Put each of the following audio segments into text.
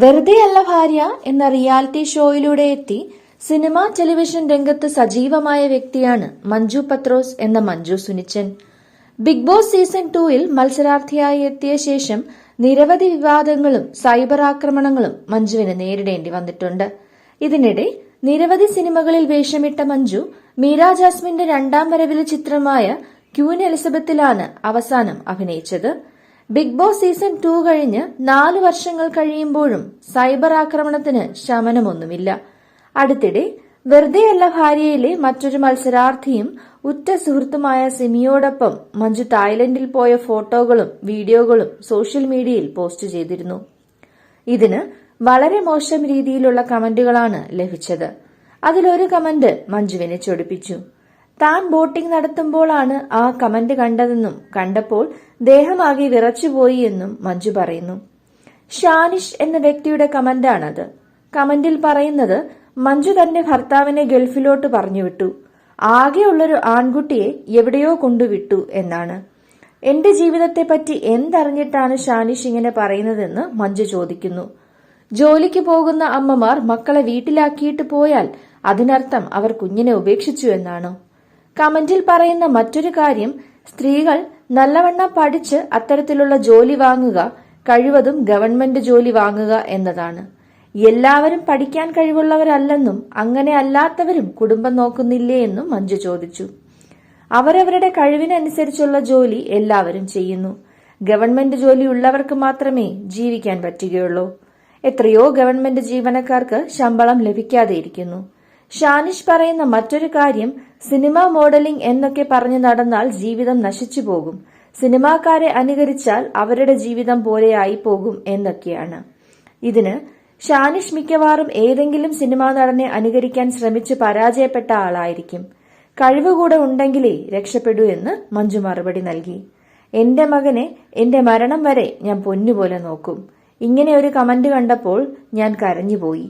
വെറുതെയല്ല ഭാര്യ എന്ന റിയാലിറ്റി ഷോയിലൂടെ എത്തി സിനിമ ടെലിവിഷൻ രംഗത്ത് സജീവമായ വ്യക്തിയാണ് മഞ്ജു പത്രോസ് എന്ന Manju Sunichan. Bigg Boss season 2-ൽ മത്സരാർത്ഥിയായി എത്തിയ ശേഷം നിരവധി വിവാദങ്ങളും സൈബർ ആക്രമണങ്ങളും മഞ്ജുവിന് നേരിടേണ്ടി വന്നിട്ടുണ്ട്. ഇതിനിടെ നിരവധി സിനിമകളിൽ വേഷമിട്ട മഞ്ജു മീര ജാസ്മിന്റെ രണ്ടാം വരവിലെ ചിത്രമായ ക്യൂൻ എലിസബത്തിലാണ് അവസാനം അഭിനയിച്ചത്. ബിഗ് ബോസ് സീസൺ 2 കഴിഞ്ഞ് 4 വർഷങ്ങൾ കഴിയുമ്പോഴും സൈബർ ആക്രമണത്തിന് ശമനമൊന്നുമില്ല. അടുത്തിടെ വെറുതെയല്ല ഭാര്യയിലെ മറ്റൊരു മത്സരാർത്ഥിയും ഉറ്റ സുഹൃത്തുമായ സിമിയോടൊപ്പം മഞ്ജു തായ്ലൻഡിൽ പോയ ഫോട്ടോകളും വീഡിയോകളും സോഷ്യൽ മീഡിയയിൽ പോസ്റ്റ് ചെയ്തിരുന്നു. ഇതിന് വളരെ മോശം രീതിയിലുള്ള കമന്റുകളാണ് ലഭിച്ചത്. അതിലൊരു കമന്റ് മഞ്ജുവിനെ ചൊടിപ്പിച്ചു. താൻ ബോട്ടിംഗ് നടത്തുമ്പോഴാണ് ആ കമന്റ് കണ്ടതെന്നും കണ്ടപ്പോൾ ദേഹമാകെ വിറച്ചുപോയി എന്നും മഞ്ജു പറയുന്നു. ഷാനിഷ് എന്ന വ്യക്തിയുടെ കമന്റാണത്. കമന്റിൽ പറയുന്നത് മഞ്ജു തന്റെ ഭർത്താവിനെ ഗൾഫിലോട്ട് പറഞ്ഞുവിട്ടു, ആകെയുള്ളൊരു ആൺകുട്ടിയെ എവിടെയോ കൊണ്ടുവിട്ടു എന്നാണ്. എന്റെ ജീവിതത്തെപ്പറ്റി എന്തറിഞ്ഞിട്ടാണ് ഷാനിഷ് ഇങ്ങനെ പറയുന്നതെന്ന് മഞ്ജു ചോദിക്കുന്നു. ജോലിക്ക് പോകുന്ന അമ്മമാർ മക്കളെ വീട്ടിലാക്കിയിട്ട് പോയാൽ അതിനർത്ഥം അവർ കുഞ്ഞിനെ ഉപേക്ഷിച്ചു എന്നാണോ? കമന്റിൽ പറയുന്ന മറ്റൊരു കാര്യം സ്ത്രീകൾ നല്ലവണ്ണം പഠിച്ച് അത്തരത്തിലുള്ള ജോലി വാങ്ങുക, കഴിവതും ഗവൺമെന്റ് ജോലി വാങ്ങുക എന്നതാണ്. എല്ലാവരും പഠിക്കാൻ കഴിവുള്ളവരല്ലെന്നും അങ്ങനെ അല്ലാത്തവരും കുടുംബം നോക്കുന്നില്ലേ എന്നും മഞ്ജു ചോദിച്ചു. അവരവരുടെ കഴിവിനനുസരിച്ചുള്ള ജോലി എല്ലാവരും ചെയ്യുന്നു. ഗവൺമെന്റ് ജോലി ഉള്ളവർക്ക് മാത്രമേ ജീവിക്കാൻ പറ്റുകയുള്ളൂ. എത്രയോ ഗവൺമെന്റ് ജീവനക്കാർക്ക് ശമ്പളം ലഭിക്കാതെ ഇരിക്കുന്നു. ഷാനിഷ് പറയുന്ന മറ്റൊരു കാര്യം സിനിമാ മോഡലിംഗ് എന്നൊക്കെ പറഞ്ഞു നടന്നാൽ ജീവിതം നശിച്ചു പോകും, സിനിമാക്കാരെ അനുകരിച്ചാൽ അവരുടെ ജീവിതം പോലെയായി പോകും എന്നൊക്കെയാണ്. ഇതിന് ഷാനിഷ് മിക്കവാറും ഏതെങ്കിലും സിനിമാ നടനെ അനുകരിക്കാൻ ശ്രമിച്ച് പരാജയപ്പെട്ട ആളായിരിക്കും. കഴിവുകൂടെ ഉണ്ടെങ്കിലേ രക്ഷപ്പെടൂ എന്ന് മഞ്ജു മറുപടി നൽകി. എന്റെ മകനെ എന്റെ മരണം വരെ ഞാൻ പൊന്നുപോലെ നോക്കും. ഇങ്ങനെ ഒരു കമന്റ് കണ്ടപ്പോൾ ഞാൻ കരഞ്ഞുപോയി.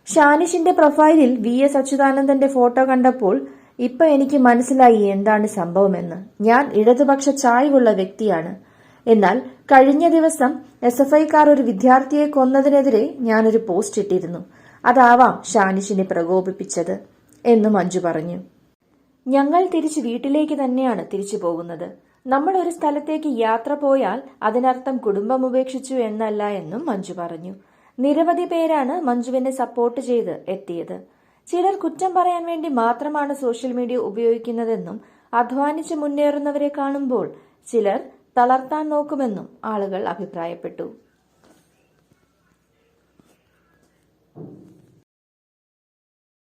ഷാനിഷിന്റെ പ്രൊഫൈലിൽ VS അച്യുതാനന്ദന്റെ ഫോട്ടോ കണ്ടപ്പോൾ ഇപ്പൊ എനിക്ക് മനസ്സിലായി എന്താണ് സംഭവമെന്ന്. ഞാൻ ഇടതുപക്ഷ ചായ്വുള്ള വ്യക്തിയാണ്. എന്നാൽ കഴിഞ്ഞ ദിവസം SFIക്കാർ ഒരു വിദ്യാർത്ഥിയെ കൊന്നതിനെതിരെ ഞാനൊരു പോസ്റ്റ് ഇട്ടിരുന്നു. അതാവാം ഷാനിഷിനെ പ്രകോപിപ്പിച്ചത് എന്ന് മഞ്ജു പറഞ്ഞു. ഞങ്ങൾ തിരിച്ച് വീട്ടിലേക്ക് തന്നെയാണ് തിരിച്ചു പോകുന്നത്. നമ്മൾ ഒരു സ്ഥലത്തേക്ക് യാത്ര പോയാൽ അതിനർത്ഥം കുടുംബം ഉപേക്ഷിച്ചു എന്നല്ല എന്നും മഞ്ജു പറഞ്ഞു. നിരവധി പേരാണ് മഞ്ജുവിനെ സപ്പോർട്ട് ചെയ്ത് എത്തിയത്. ചിലർ കുറ്റം പറയാൻ വേണ്ടി മാത്രമാണ് സോഷ്യൽ മീഡിയ ഉപയോഗിക്കുന്നതെന്നും അധ്വാനിച്ച് മുന്നേറുന്നവരെ കാണുമ്പോൾ ചിലർ തളർത്താൻ നോക്കുമെന്നും ആളുകൾ അഭിപ്രായപ്പെട്ടു.